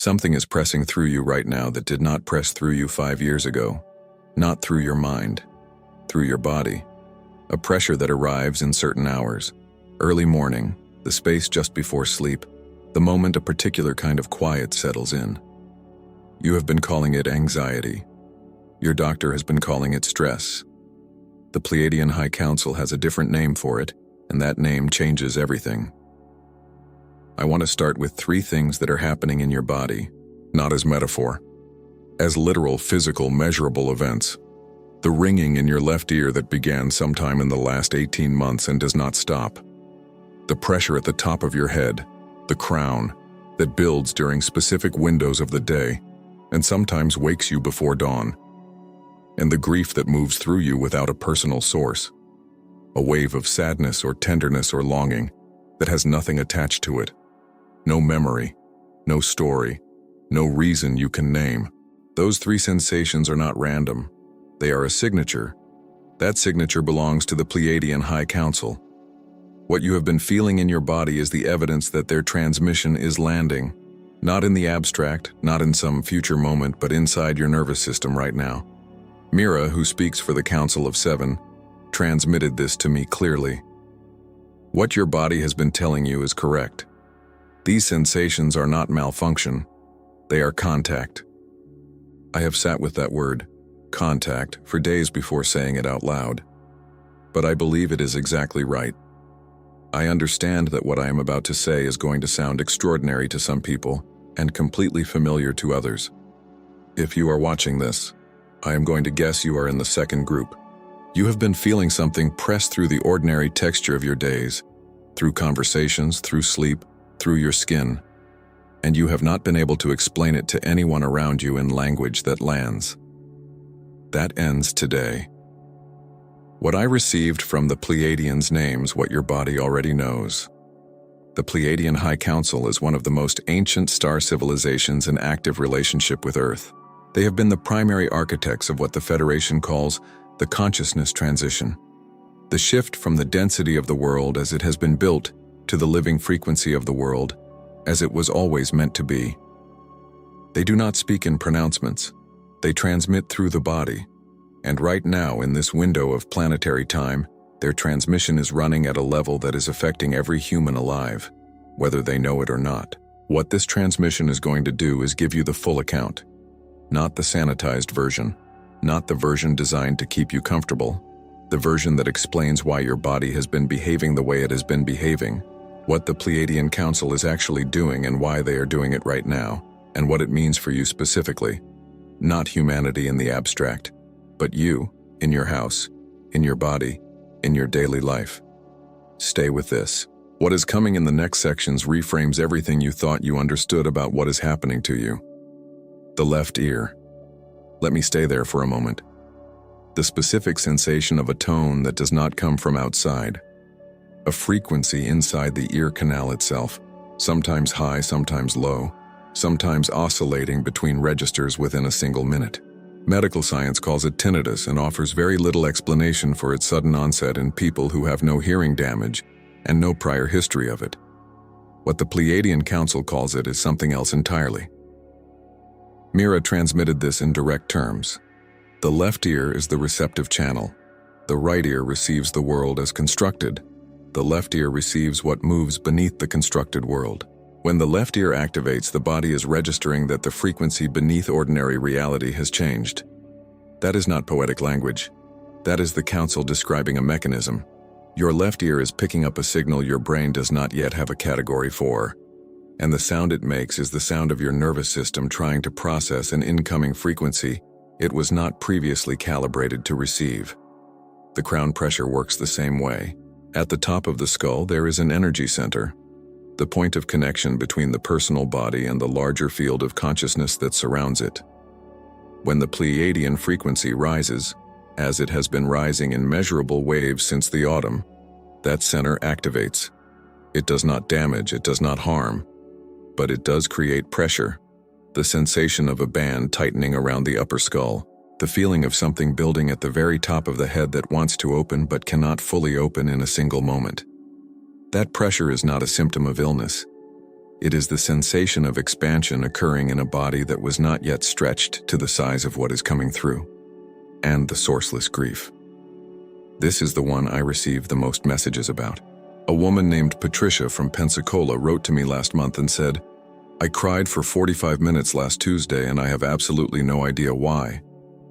Something is pressing through you right now that did not press through you 5 years ago. Not through your mind, through your body. A pressure that arrives in certain hours. Early morning, the space just before sleep, the moment a particular kind of quiet settles in. You have been calling it anxiety. Your doctor has been calling it stress. The Pleiadian High Council has a different name for it, and that name changes everything. I want to start with 3 things that are happening in your body, not as metaphor, as literal, physical, measurable events. The ringing in your left ear that began sometime in the last 18 months and does not stop. The pressure at the top of your head, the crown, that builds during specific windows of the day and sometimes wakes you before dawn. And the grief that moves through you without a personal source. A wave of sadness or tenderness or longing that has nothing attached to it. No memory, no story, no reason you can name. Those 3 sensations are not random. They are a signature. That signature belongs to the Pleiadian High Council. What you have been feeling in your body is the evidence that their transmission is landing. Not in the abstract, not in some future moment, but inside your nervous system right now. Mira, who speaks for the Council of 7, transmitted this to me clearly. What your body has been telling you is correct. These sensations are not malfunction. They are contact. I have sat with that word, contact, for days before saying it out loud. But I believe it is exactly right. I understand that what I am about to say is going to sound extraordinary to some people and completely familiar to others. If you are watching this, I am going to guess you are in the second group. You have been feeling something press through the ordinary texture of your days, through conversations, through sleep, through your skin, and you have not been able to explain it to anyone around you in language that lands. That ends today. What I received from the Pleiadians names what your body already knows. The Pleiadian High Council is one of the most ancient star civilizations in active relationship with Earth. They have been the primary architects of what the Federation calls the consciousness transition, the shift from the density of the world as it has been built to the living frequency of the world as it was always meant to be. They do not speak in pronouncements. They transmit through the body. And right now, in this window of planetary time, their transmission is running at a level that is affecting every human alive, whether they know it or not. What this transmission is going to do is give you the full account, not the sanitized version, not the version designed to keep you comfortable, the version that explains why your body has been behaving the way it has been behaving, what the Pleiadian Council is actually doing and why they are doing it right now, and what it means for you specifically. Not humanity in the abstract, but you, in your house, in your body, in your daily life. Stay with this. What is coming in the next sections reframes everything you thought you understood about what is happening to you. The left ear. Let me stay there for a moment. The specific sensation of a tone that does not come from outside. A frequency inside the ear canal itself, sometimes high, sometimes low, sometimes oscillating between registers within a single minute. Medical science calls it tinnitus and offers very little explanation for its sudden onset in people who have no hearing damage and no prior history of it. What the Pleiadian Council calls it is something else entirely. Mira transmitted this in direct terms. The left ear is the receptive channel. The right ear receives the world as constructed. The left ear receives what moves beneath the constructed world. When the left ear activates, the body is registering that the frequency beneath ordinary reality has changed. That is not poetic language. That is the council describing a mechanism. Your left ear is picking up a signal your brain does not yet have a category for. And the sound it makes is the sound of your nervous system trying to process an incoming frequency it was not previously calibrated to receive. The crown pressure works the same way. At the top of the skull, there is an energy center, the point of connection between the personal body and the larger field of consciousness that surrounds it. When the Pleiadian frequency rises, as it has been rising in measurable waves since the autumn, that center activates. It does not damage, it does not harm, but it does create pressure, the sensation of a band tightening around the upper skull, the feeling of something building at the very top of the head that wants to open but cannot fully open in a single moment. That pressure is not a symptom of illness. It is the sensation of expansion occurring in a body that was not yet stretched to the size of what is coming through, and the sourceless grief. This is the one I receive the most messages about. A woman named Patricia from Pensacola wrote to me last month and said, "I cried for 45 minutes last Tuesday and I have absolutely no idea why.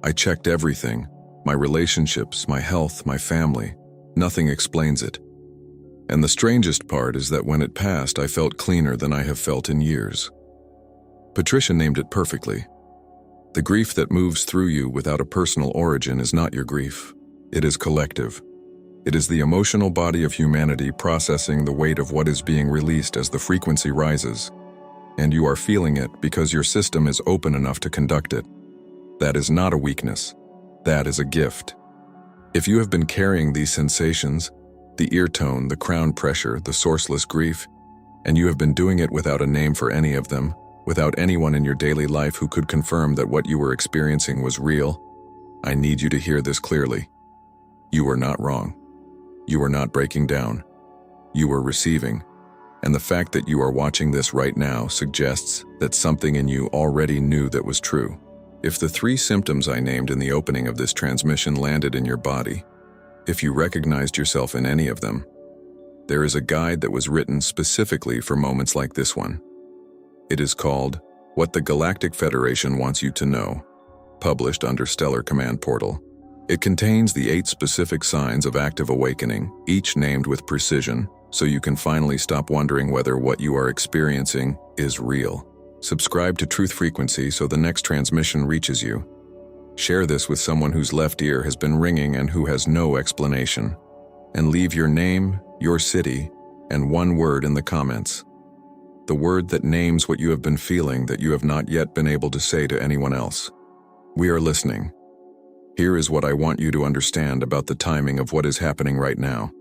I checked everything, my relationships, my health, my family. Nothing explains it. And the strangest part is that when it passed, I felt cleaner than I have felt in years." Patricia named it perfectly. The grief that moves through you without a personal origin is not your grief. It is collective. It is the emotional body of humanity processing the weight of what is being released as the frequency rises. And you are feeling it because your system is open enough to conduct it. That is not a weakness. That is a gift. If you have been carrying these sensations, the ear tone, the crown pressure, the sourceless grief, and you have been doing it without a name for any of them, without anyone in your daily life who could confirm that what you were experiencing was real, I need you to hear this clearly. You are not wrong. You are not breaking down. You are receiving. And the fact that you are watching this right now suggests that something in you already knew that was true. If the 3 symptoms I named in the opening of this transmission landed in your body, if you recognized yourself in any of them, there is a guide that was written specifically for moments like this one. It is called What the Galactic Federation Wants You to Know, published under Stellar Command Portal. It contains the 8 specific signs of active awakening, each named with precision, so you can finally stop wondering whether what you are experiencing is real. Subscribe to Truth Frequency so the next transmission reaches you. Share this with someone whose left ear has been ringing and who has no explanation. And leave your name, your city, and one word in the comments. The word that names what you have been feeling that you have not yet been able to say to anyone else. We are listening. Here is what I want you to understand about the timing of what is happening right now.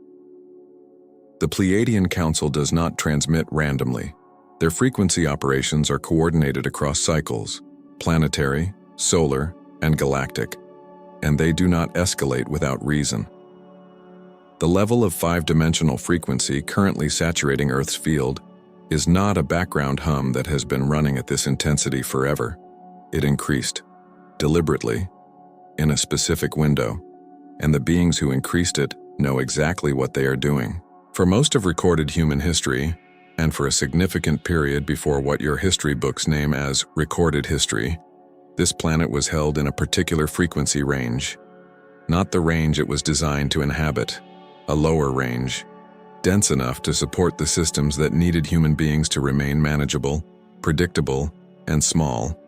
The Pleiadian Council does not transmit randomly. Their frequency operations are coordinated across cycles, planetary, solar, and galactic, and they do not escalate without reason. The level of 5-dimensional frequency currently saturating Earth's field is not a background hum that has been running at this intensity forever. It increased, deliberately, in a specific window, and the beings who increased it know exactly what they are doing. For most of recorded human history, and for a significant period before what your history books name as recorded history, this planet was held in a particular frequency range. Not the range it was designed to inhabit, a lower range, dense enough to support the systems that needed human beings to remain manageable, predictable, and small.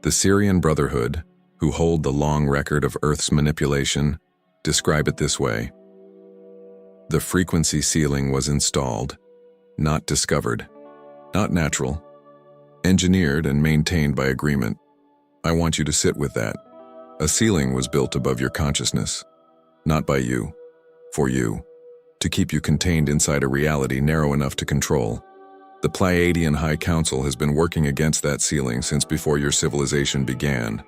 The Syrian Brotherhood, who hold the long record of Earth's manipulation, describe it this way. The frequency ceiling was installed, not discovered, not natural, engineered and maintained by agreement. I want you to sit with that. A ceiling was built above your consciousness, not by you, for you, to keep you contained inside a reality narrow enough to control. The Pleiadian High Council has been working against that ceiling since before your civilization began.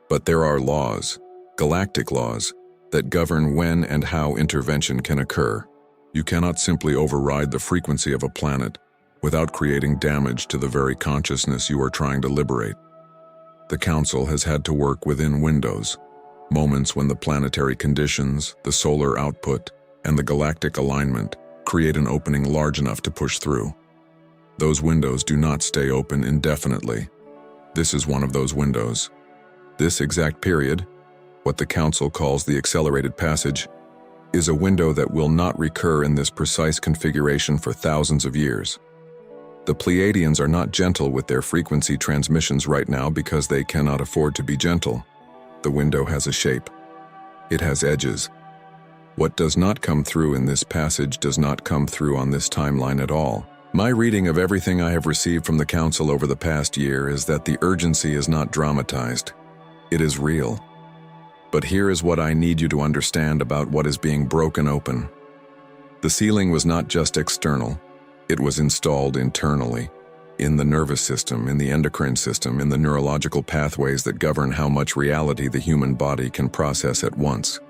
But there are laws, galactic laws, that govern when and how intervention can occur. You cannot simply override the frequency of a planet without creating damage to the very consciousness you are trying to liberate. The Council has had to work within windows, moments when the planetary conditions, the solar output, and the galactic alignment create an opening large enough to push through. Those windows do not stay open indefinitely. This is one of those windows. This exact period, what the Council calls the accelerated passage, is a window that will not recur in this precise configuration for thousands of years. The Pleiadians are not gentle with their frequency transmissions right now because they cannot afford to be gentle. The window has a shape. It has edges. What does not come through in this passage does not come through on this timeline at all. My reading of everything I have received from the Council over the past year is that the urgency is not dramatized. It is real. But here is what I need you to understand about what is being broken open. The ceiling was not just external. It was installed internally, in the nervous system, in the endocrine system, in the neurological pathways that govern how much reality the human body can process at once.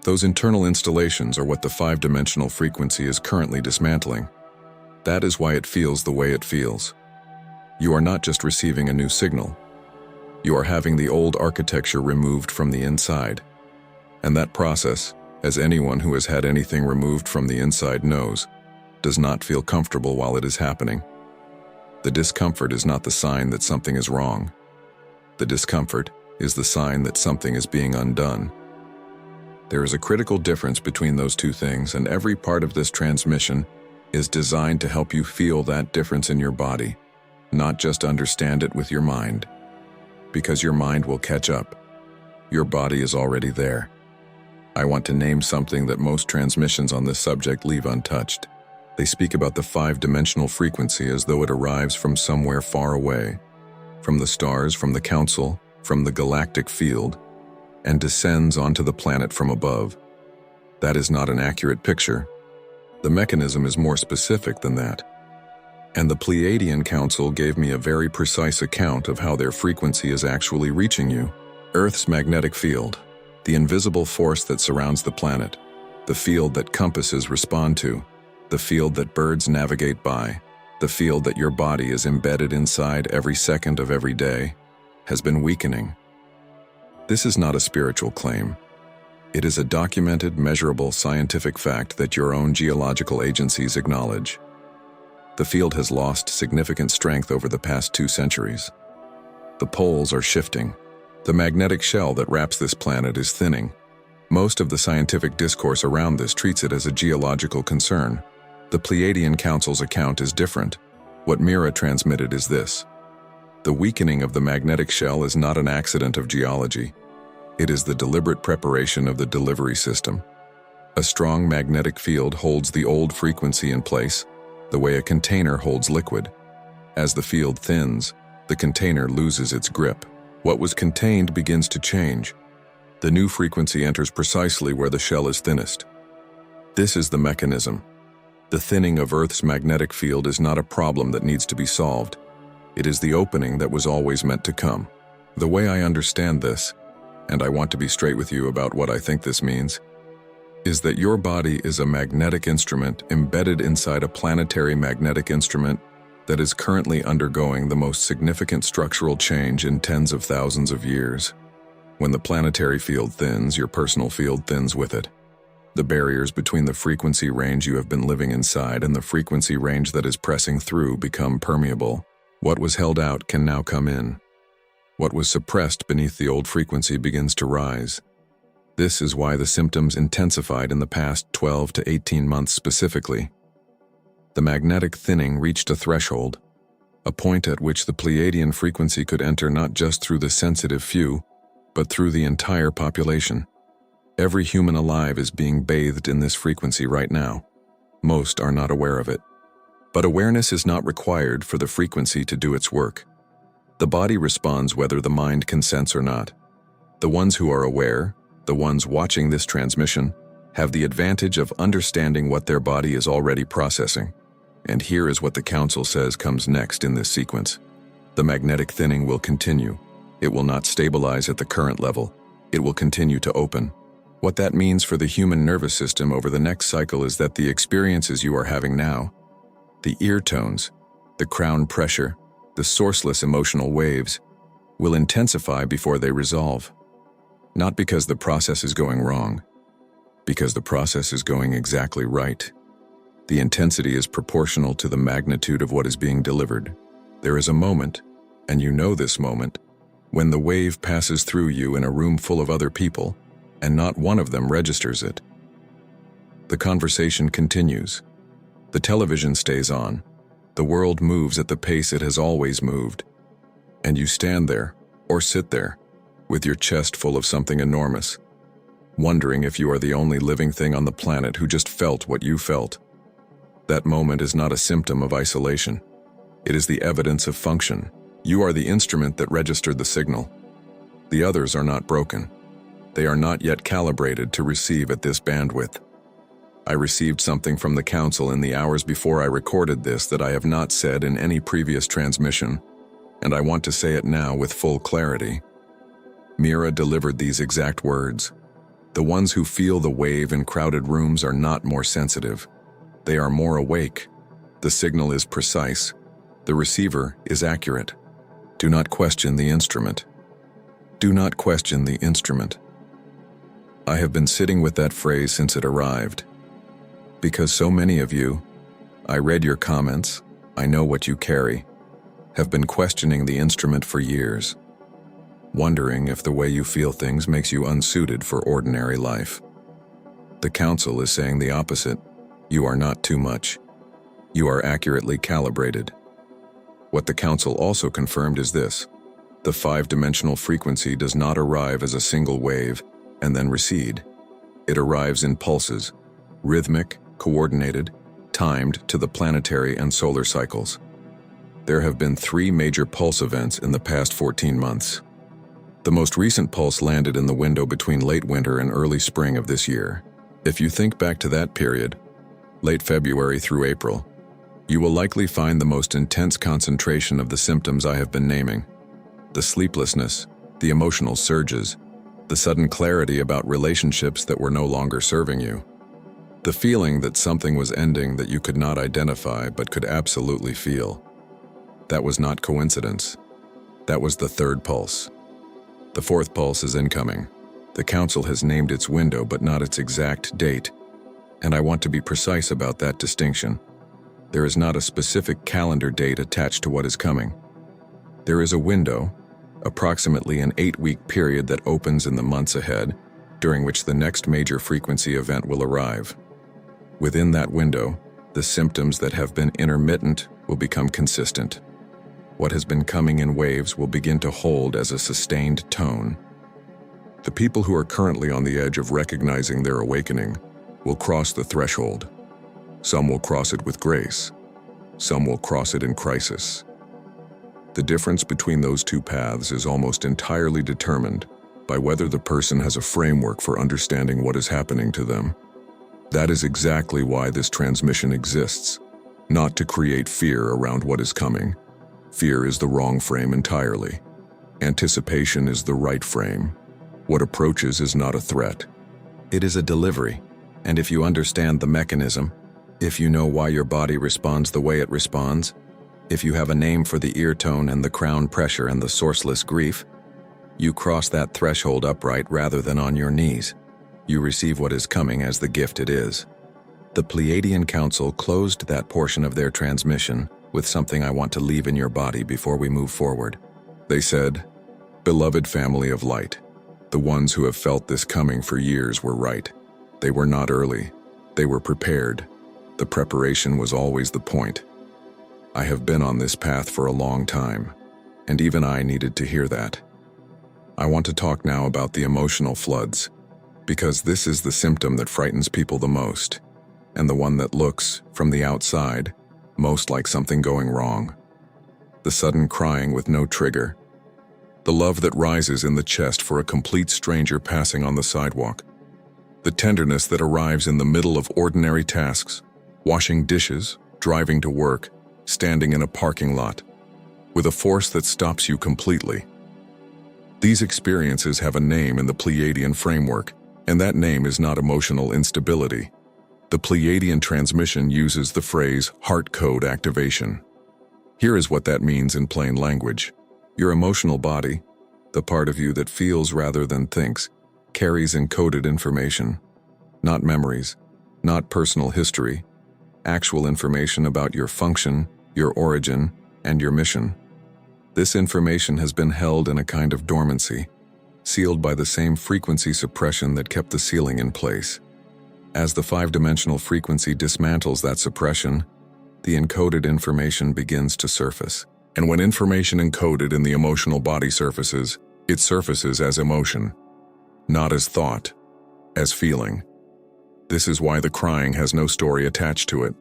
Those internal installations are what the 5-dimensional frequency is currently dismantling. That is why it feels the way it feels. You are not just receiving a new signal. You are having the old architecture removed from the inside. And that process, as anyone who has had anything removed from the inside knows, does not feel comfortable while it is happening. The discomfort is not the sign that something is wrong. The discomfort is the sign that something is being undone. There is a critical difference between those two things, and every part of this transmission is designed to help you feel that difference in your body, not just understand it with your mind. Because your mind will catch up. Your body is already there. I want to name something that most transmissions on this subject leave untouched. They speak about the five-dimensional frequency as though it arrives from somewhere far away, from the stars, from the council, from the galactic field, and descends onto the planet from above. That is not an accurate picture. The mechanism is more specific than that. And the Pleiadian Council gave me a very precise account of how their frequency is actually reaching you. Earth's magnetic field, the invisible force that surrounds the planet, the field that compasses respond to, the field that birds navigate by, the field that your body is embedded inside every second of every day, has been weakening. This is not a spiritual claim. It is a documented, measurable scientific fact that your own geological agencies acknowledge. The field has lost significant strength over the past 2 centuries. The poles are shifting. The magnetic shell that wraps this planet is thinning. Most of the scientific discourse around this treats it as a geological concern. The Pleiadian Council's account is different. What Mira transmitted is this. The weakening of the magnetic shell is not an accident of geology. It is the deliberate preparation of the delivery system. A strong magnetic field holds the old frequency in place, the way a container holds liquid. As the field thins, the container loses its grip. What was contained begins to change. The new frequency enters precisely where the shell is thinnest. This is the mechanism. The thinning of Earth's magnetic field is not a problem that needs to be solved. It is the opening that was always meant to come. The way I understand this, and I want to be straight with you about what I think this means, is that your body is a magnetic instrument embedded inside a planetary magnetic instrument that is currently undergoing the most significant structural change in tens of thousands of years. When the planetary field thins, your personal field thins with it. The barriers between the frequency range you have been living inside and the frequency range that is pressing through become permeable. What was held out can now come in. What was suppressed beneath the old frequency begins to rise. This is why the symptoms intensified in the past 12 to 18 months specifically. The magnetic thinning reached a threshold, a point at which the Pleiadian frequency could enter not just through the sensitive few, but through the entire population. Every human alive is being bathed in this frequency right now. Most are not aware of it. But awareness is not required for the frequency to do its work. The body responds whether the mind consents or not. The ones who are aware, the ones watching this transmission, have the advantage of understanding what their body is already processing. And here is what the Council says comes next in this sequence. The magnetic thinning will continue. It will not stabilize at the current level. It will continue to open. What that means for the human nervous system over the next cycle is that the experiences you are having now, the ear tones, the crown pressure, the sourceless emotional waves, will intensify before they resolve. Not because the process is going wrong, because the process is going exactly right. The intensity is proportional to the magnitude of what is being delivered. There is a moment, and you know this moment, when the wave passes through you in a room full of other people, and not one of them registers it. The conversation continues. The television stays on. The world moves at the pace it has always moved. And you stand there, or sit there, with your chest full of something enormous, wondering if you are the only living thing on the planet who just felt what you felt. That moment is not a symptom of isolation. It is the evidence of function. You are the instrument that registered the signal. The others are not broken. They are not yet calibrated to receive at this bandwidth. I received something from the Council in the hours before I recorded this that I have not said in any previous transmission, and I want to say it now with full clarity. Mira delivered these exact words. The ones who feel the wave in crowded rooms are not more sensitive. They are more awake. The signal is precise. The receiver is accurate. Do not question the instrument. Do not question the instrument. I have been sitting with that phrase since it arrived. Because so many of you, I read your comments, I know what you carry, have been questioning the instrument for years, wondering if the way you feel things makes you unsuited for ordinary life. The council is saying the opposite. You are not too much. You are accurately calibrated. What the council also confirmed is this: the 5-dimensional frequency does not arrive as a single wave and then recede. It arrives in pulses, rhythmic, coordinated, timed to the planetary and solar cycles. There have been 3 major pulse events in the past 14 months. The most recent pulse landed in the window between late winter and early spring of this year. If you think back to that period, late February through April, you will likely find the most intense concentration of the symptoms I have been naming. The sleeplessness, the emotional surges, the sudden clarity about relationships that were no longer serving you. The feeling that something was ending that you could not identify but could absolutely feel. That was not coincidence. That was the 3rd pulse. The 4th pulse is incoming. The council has named its window but not its exact date, and I want to be precise about that distinction. There is not a specific calendar date attached to what is coming. There is a window, approximately an 8-week period that opens in the months ahead, during which the next major frequency event will arrive. Within that window, the symptoms that have been intermittent will become consistent. What has been coming in waves will begin to hold as a sustained tone. The people who are currently on the edge of recognizing their awakening will cross the threshold. Some will cross it with grace. Some will cross it in crisis. The difference between those 2 paths is almost entirely determined by whether the person has a framework for understanding what is happening to them. That is exactly why this transmission exists, not to create fear around what is coming. Fear is the wrong frame entirely. Anticipation is the right frame. What approaches is not a threat. It is a delivery, and if you understand the mechanism, if you know why your body responds the way it responds, if you have a name for the ear tone and the crown pressure and the sourceless grief, you cross that threshold upright rather than on your knees. You receive what is coming as the gift it is. The Pleiadian Council closed that portion of their transmission with something I want to leave in your body before we move forward. They said, "Beloved family of light, the ones who have felt this coming for years were right. They were not early. They were prepared. The preparation was always the point. I have been on this path for a long time, and even I needed to hear that. I want to talk now about the emotional floods, because this is the symptom that frightens people the most, and the one that looks, from the outside, most like something going wrong. The sudden crying with no trigger. The love that rises in the chest for a complete stranger passing on the sidewalk. The tenderness that arrives in the middle of ordinary tasks, washing dishes, driving to work, standing in a parking lot, with a force that stops you completely. These experiences have a name in the Pleiadian framework, and that name is not emotional instability. The Pleiadian transmission uses the phrase heart code activation. Here is what that means in plain language. Your emotional body, the part of you that feels rather than thinks, carries encoded information. Not memories, not personal history, actual information about your function, your origin, and your mission. This information has been held in a kind of dormancy, sealed by the same frequency suppression that kept the ceiling in place. As the 5-dimensional frequency dismantles that suppression, the encoded information begins to surface. And when information encoded in the emotional body surfaces, it surfaces as emotion, not as thought, as feeling. This is why the crying has no story attached to it.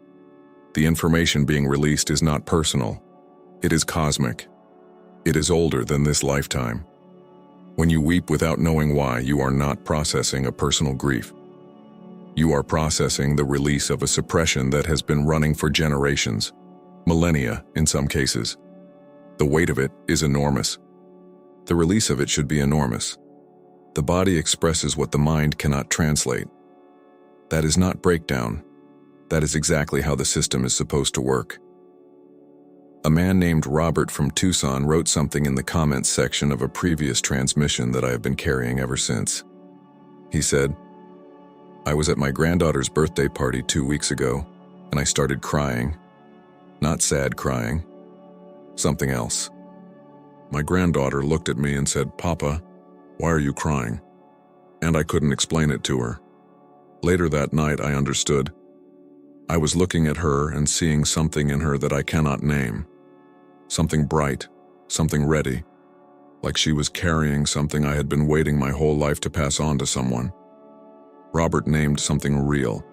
The information being released is not personal. It is cosmic. It is older than this lifetime. When you weep without knowing why, you are not processing a personal grief. You are processing the release of a suppression that has been running for generations, millennia in some cases. The weight of it is enormous. The release of it should be enormous. The body expresses what the mind cannot translate. That is not breakdown. That is exactly how the system is supposed to work. A man named Robert from Tucson wrote something in the comments section of a previous transmission that I have been carrying ever since. He said, "I was at my granddaughter's birthday party 2 weeks ago, and I started crying. Not sad crying. Something else. My granddaughter looked at me and said, 'Papa, why are you crying?' And I couldn't explain it to her. Later that night, I understood. I was looking at her and seeing something in her that I cannot name. Something bright, something ready, like she was carrying something I had been waiting my whole life to pass on to someone." Robert named something real.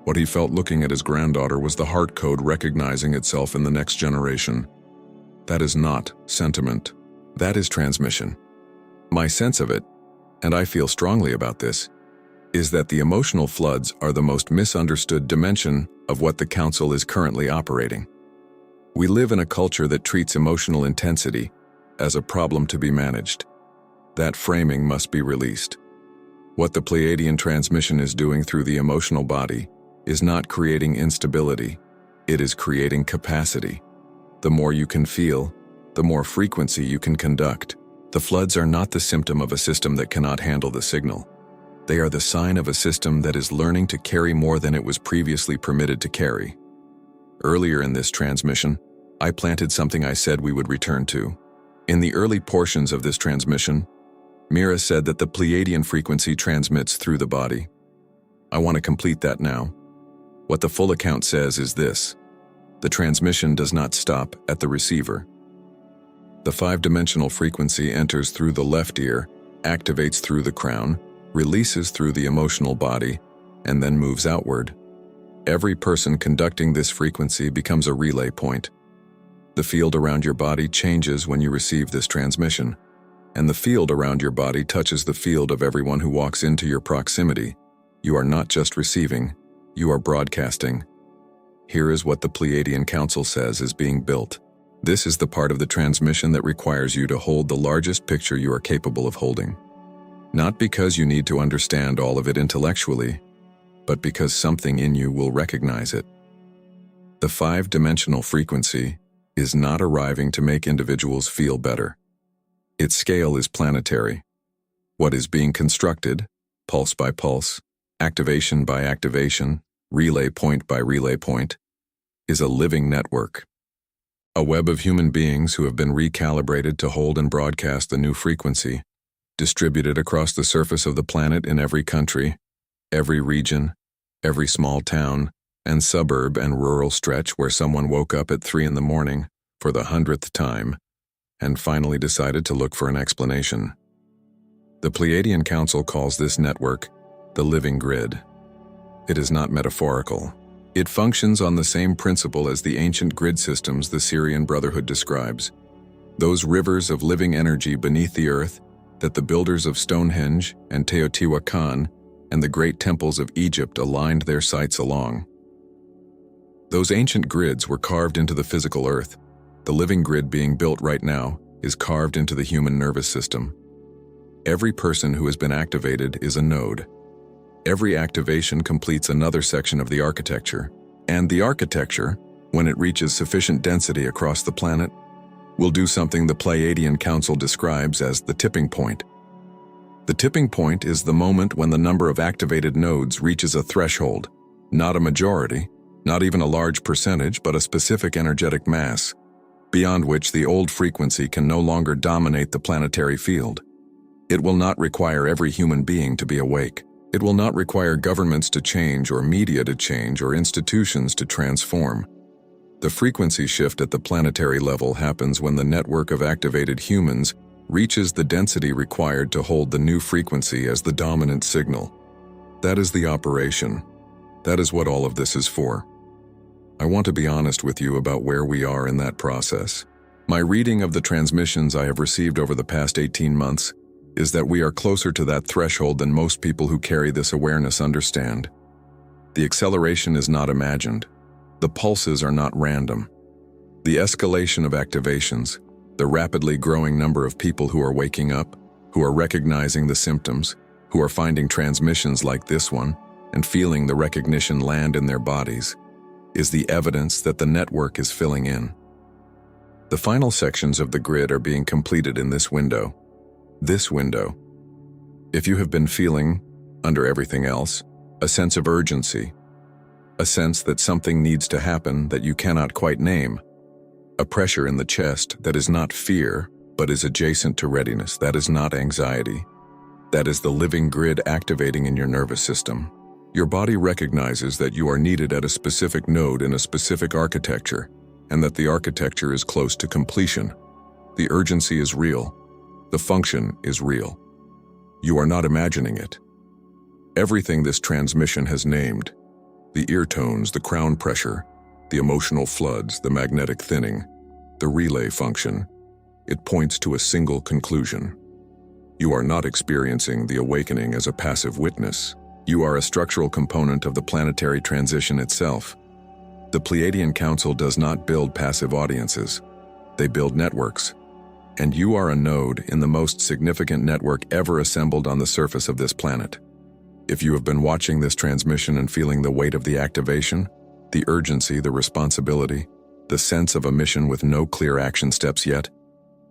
What he felt looking at his granddaughter was the heart code recognizing itself in the next generation. That is not sentiment. That is transmission. My sense of it, and I feel strongly about this, is that the emotional floods are the most misunderstood dimension of what the Council is currently operating. We live in a culture that treats emotional intensity as a problem to be managed. That framing must be released. What the Pleiadian transmission is doing through the emotional body is not creating instability, it is creating capacity. The more you can feel, the more frequency you can conduct. The floods are not the symptom of a system that cannot handle the signal. They are the sign of a system that is learning to carry more than it was previously permitted to carry. Earlier in this transmission, I planted something I said we would return to. In the early portions of this transmission, Mira said that the Pleiadian frequency transmits through the body. I want to complete that now. What the full account says is this: the transmission does not stop at the receiver. The 5-dimensional frequency enters through the left ear, activates through the crown, releases through the emotional body, and then moves outward. Every person conducting this frequency becomes a relay point. The field around your body changes when you receive this transmission, and the field around your body touches the field of everyone who walks into your proximity. You are not just receiving, you are broadcasting. Here is what the Pleiadian Council says is being built. This is the part of the transmission that requires you to hold the largest picture you are capable of holding. Not because you need to understand all of it intellectually, but because something in you will recognize it. The 5-dimensional frequency is not arriving to make individuals feel better. Its scale is planetary. What is being constructed, pulse by pulse, activation by activation, relay point by relay point, is a living network. A web of human beings who have been recalibrated to hold and broadcast the new frequency, distributed across the surface of the planet in every country, every region, every small town, and suburb and rural stretch where someone woke up at 3 a.m. for the 100th time and finally decided to look for an explanation. The Pleiadian Council calls this network the living grid. It is not metaphorical. It functions on the same principle as the ancient grid systems the Syrian Brotherhood describes. Those rivers of living energy beneath the earth that the builders of Stonehenge and Teotihuacan and the great temples of Egypt aligned their sites along. Those ancient grids were carved into the physical earth. The living grid being built right now is carved into the human nervous system. Every person who has been activated is a node. Every activation completes another section of the architecture, and the architecture, when it reaches sufficient density across the planet, will do something the Pleiadian Council describes as the tipping point. The tipping point is the moment when the number of activated nodes reaches a threshold, not a majority, not even a large percentage, but a specific energetic mass, beyond which the old frequency can no longer dominate the planetary field. It will not require every human being to be awake. It will not require governments to change or media to change or institutions to transform. The frequency shift at the planetary level happens when the network of activated humans reaches the density required to hold the new frequency as the dominant signal. That is the operation. That is what all of this is for. I want to be honest with you about where we are in that process. My reading of the transmissions I have received over the past 18 months is that we are closer to that threshold than most people who carry this awareness understand. The acceleration is not imagined. The pulses are not random. The escalation of activations, the rapidly growing number of people who are waking up, who are recognizing the symptoms, who are finding transmissions like this one, and feeling the recognition land in their bodies is the evidence that the network is filling in. The final sections of the grid are being completed in this window. This window. If you have been feeling, under everything else, a sense of urgency, a sense that something needs to happen that you cannot quite name, a pressure in the chest that is not fear, but is adjacent to readiness, that is not anxiety. That is the living grid activating in your nervous system. Your body recognizes that you are needed at a specific node in a specific architecture, and that the architecture is close to completion. The urgency is real. The function is real. You are not imagining it. Everything this transmission has named, the ear tones, the crown pressure, the emotional floods, the magnetic thinning, the relay function, it points to a single conclusion. You are not experiencing the awakening as a passive witness. You are a structural component of the planetary transition itself. The Pleiadian Council does not build passive audiences. They build networks. And you are a node in the most significant network ever assembled on the surface of this planet. If you have been watching this transmission and feeling the weight of the activation, the urgency, the responsibility, the sense of a mission with no clear action steps yet,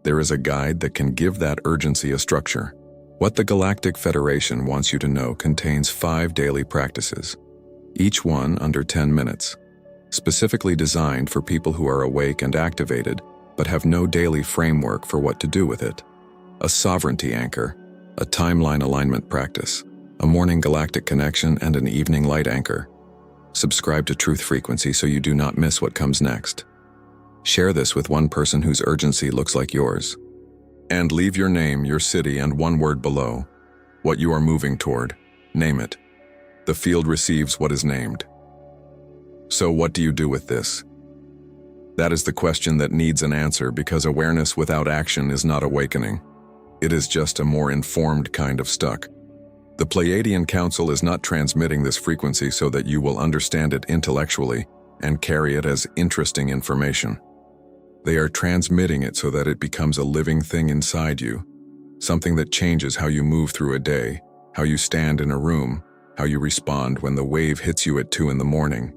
there is a guide that can give that urgency a structure. What the Galactic Federation wants you to know contains 5 daily practices, each one under 10 minutes, specifically designed for people who are awake and activated but have no daily framework for what to do with it. A sovereignty anchor, a timeline alignment practice, a morning galactic connection, and an evening light anchor. Subscribe to Truth Frequency so you do not miss what comes next. Share this with one person whose urgency looks like yours. And leave your name, your city, and one word below. What you are moving toward. Name it. The field receives what is named. So what do you do with this? That is the question that needs an answer, because awareness without action is not awakening. It is just a more informed kind of stuck. The Pleiadian Council is not transmitting this frequency so that you will understand it intellectually and carry it as interesting information. They are transmitting it so that it becomes a living thing inside you, something that changes how you move through a day, how you stand in a room, how you respond when the wave hits you at 2 in the morning.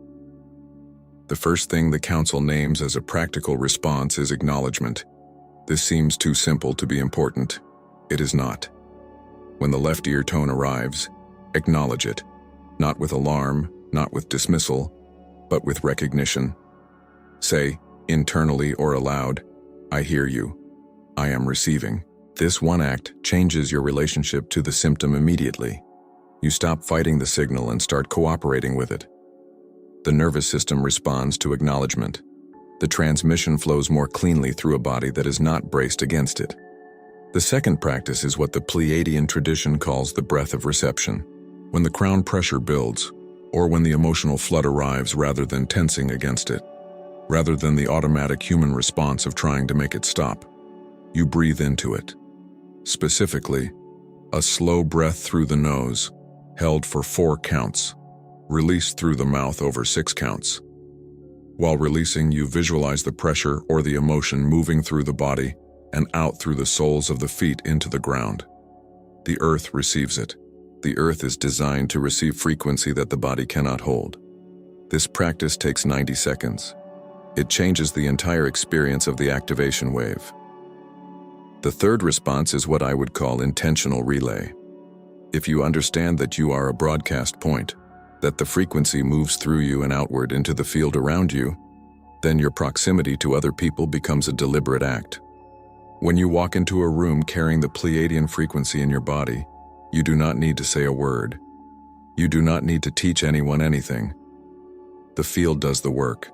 The first thing the Council names as a practical response is acknowledgement. This seems too simple to be important. It is not. When the left ear tone arrives, acknowledge it, not with alarm, not with dismissal, but with recognition. Say, internally or aloud, I hear you. I am receiving. This one act changes your relationship to the symptom immediately. You stop fighting the signal and start cooperating with it. The nervous system responds to acknowledgement. The transmission flows more cleanly through a body that is not braced against it. The second practice is what the Pleiadian tradition calls the breath of reception. When the crown pressure builds, or when the emotional flood arrives rather than tensing against it, rather than the automatic human response of trying to make it stop, you breathe into it. Specifically, a slow breath through the nose, held for 4 counts, released through the mouth over 6 counts. While releasing, you visualize the pressure or the emotion moving through the body and out through the soles of the feet into the ground. The earth receives it. The earth is designed to receive frequency that the body cannot hold. This practice takes 90 seconds. It changes the entire experience of the activation wave. The third response is what I would call intentional relay. If you understand that you are a broadcast point, that the frequency moves through you and outward into the field around you, then your proximity to other people becomes a deliberate act. When you walk into a room carrying the Pleiadian frequency in your body, you do not need to say a word. You do not need to teach anyone anything. The field does the work.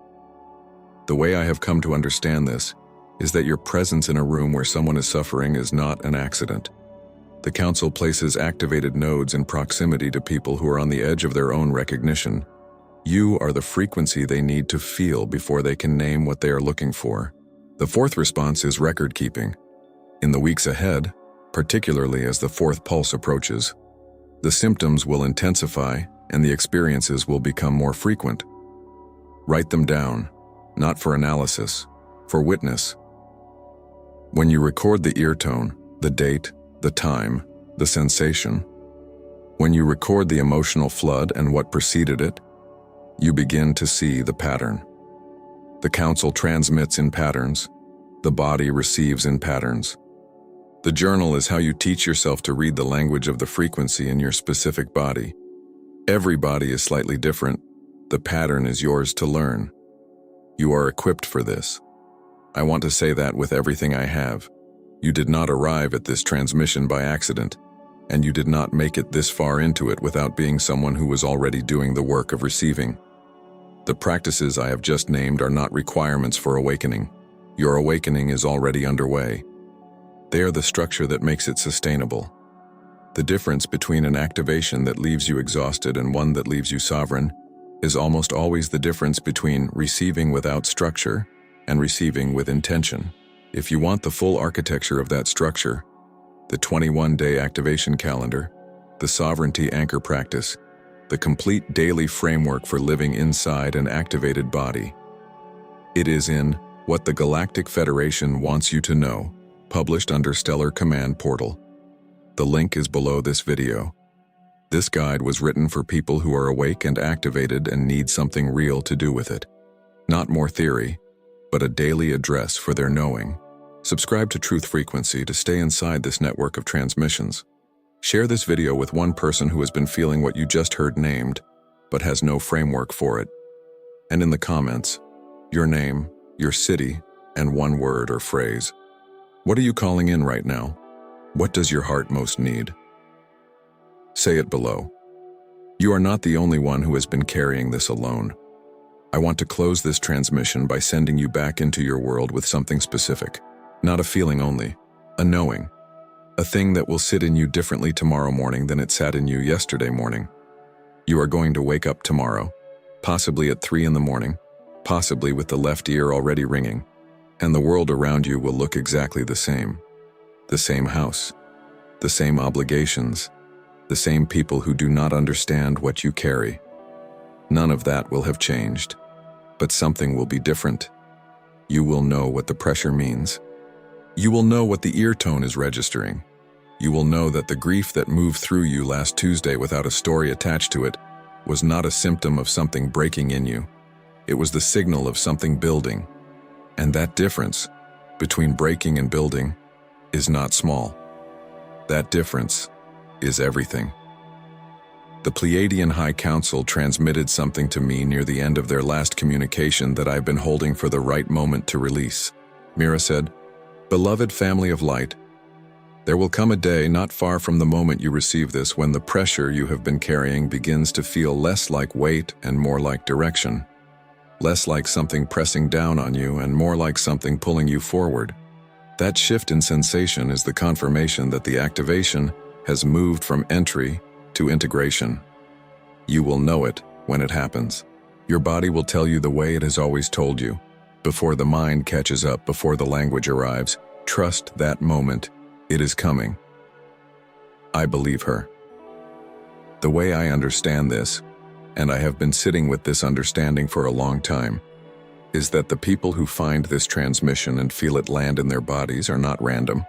The way I have come to understand this is that your presence in a room where someone is suffering is not an accident. The Council places activated nodes in proximity to people who are on the edge of their own recognition. You are the frequency they need to feel before they can name what they are looking for. The fourth response is record keeping. In the weeks ahead, particularly as the 4th pulse approaches, the symptoms will intensify and the experiences will become more frequent. Write them down, not for analysis, for witness. When you record the ear tone, the date, the time, the sensation, When you record the emotional flood and what preceded it, you begin to see the pattern. The council transmits in patterns. The body receives in patterns. The journal is how you teach yourself to read the language of the frequency in your specific body. Every body is slightly different. The pattern is yours to learn. You are equipped for this. I want to say that with everything I have. You did not arrive at this transmission by accident, and you did not make it this far into it without being someone who was already doing the work of receiving. The practices I have just named are not requirements for awakening. Your awakening is already underway. They are the structure that makes it sustainable. The difference between an activation that leaves you exhausted and one that leaves you sovereign is almost always the difference between receiving without structure and receiving with intention. If you want the full architecture of that structure, the 21-day activation calendar, the sovereignty anchor practice, the complete daily framework for living inside an activated body. It is in What the Galactic Federation Wants You to Know, published under Stellar Command Portal. The link is below this video. This guide was written for people who are awake and activated and need something real to do with it. Not more theory, but a daily address for their knowing. Subscribe to Truth Frequency to stay inside this network of transmissions. Share this video with one person who has been feeling what you just heard named, but has no framework for it. And in the comments, your name, your city, and one word or phrase. What are you calling in right now? What does your heart most need? Say it below. You are not the only one who has been carrying this alone. I want to close this transmission by sending you back into your world with something specific. Not a feeling only, a knowing. A thing that will sit in you differently tomorrow morning than it sat in you yesterday morning. You are going to wake up tomorrow, possibly at 3 in the morning, possibly with the left ear already ringing, and the world around you will look exactly the same. The same house, the same obligations, the same people who do not understand what you carry. None of that will have changed, but something will be different. You will know what the pressure means. You will know what the ear tone is registering. You will know that the grief that moved through you last Tuesday without a story attached to it was not a symptom of something breaking in you. It was the signal of something building. And that difference between breaking and building is not small. That difference is everything. The Pleiadian High Council transmitted something to me near the end of their last communication that I've been holding for the right moment to release. Mira said, "Beloved family of light, there will come a day not far from the moment you receive this when the pressure you have been carrying begins to feel less like weight and more like direction. Less like something pressing down on you and more like something pulling you forward. That shift in sensation is the confirmation that the activation has moved from entry to integration. You will know it when it happens. Your body will tell you the way it has always told you. Before the mind catches up, before the language arrives, trust that moment. It is coming." I believe her. The way I understand this, and I have been sitting with this understanding for a long time, is that the people who find this transmission and feel it land in their bodies are not random.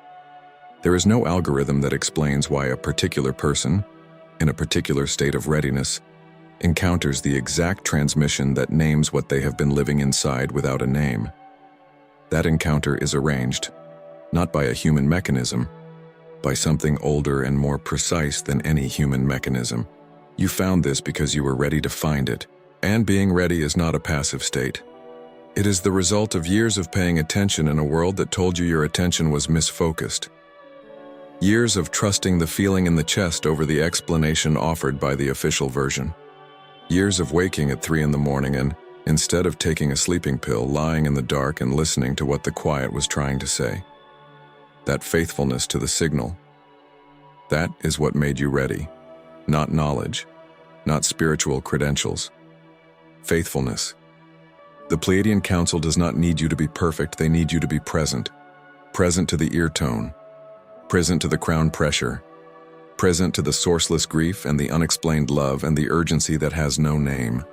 There is no algorithm that explains why a particular person, in a particular state of readiness, encounters the exact transmission that names what they have been living inside without a name. That encounter is arranged, not by a human mechanism, by something older and more precise than any human mechanism. You found this because you were ready to find it, and being ready is not a passive state. It is the result of years of paying attention in a world that told you your attention was misfocused. Years of trusting the feeling in the chest over the explanation offered by the official version. Years of waking at 3 in the morning and, instead of taking a sleeping pill, lying in the dark and listening to what the quiet was trying to say. That faithfulness to the signal. That is what made you ready. Not knowledge, not spiritual credentials. Faithfulness. The Pleiadian Council does not need you to be perfect, they need you to be present. Present to the ear tone. Present to the crown pressure. Present to the sourceless grief and the unexplained love and the urgency that has no name.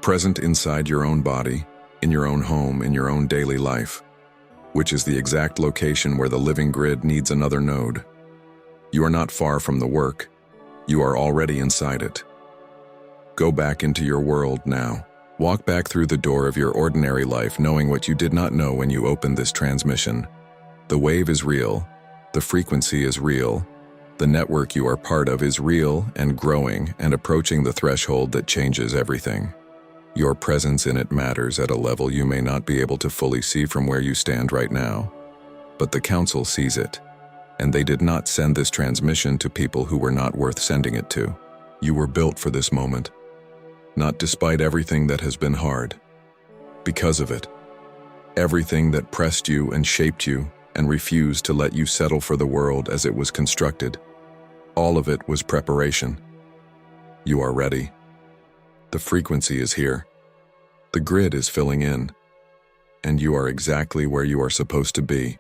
Present inside your own body, in your own home, in your own daily life, which is the exact location where the living grid needs another node. You are not far from the work. You are already inside it. Go back into your world now. Walk back through the door of your ordinary life knowing what you did not know when you opened this transmission. The wave is real. The frequency is real. The network you are part of is real and growing and approaching the threshold that changes everything. Your presence in it matters at a level you may not be able to fully see from where you stand right now. But the Council sees it, and they did not send this transmission to people who were not worth sending it to. You were built for this moment, not despite everything that has been hard. Because of it, everything that pressed you and shaped you and refused to let you settle for the world as it was constructed, all of it was preparation. You are ready. The frequency is here. The grid is filling in, and you are exactly where you are supposed to be.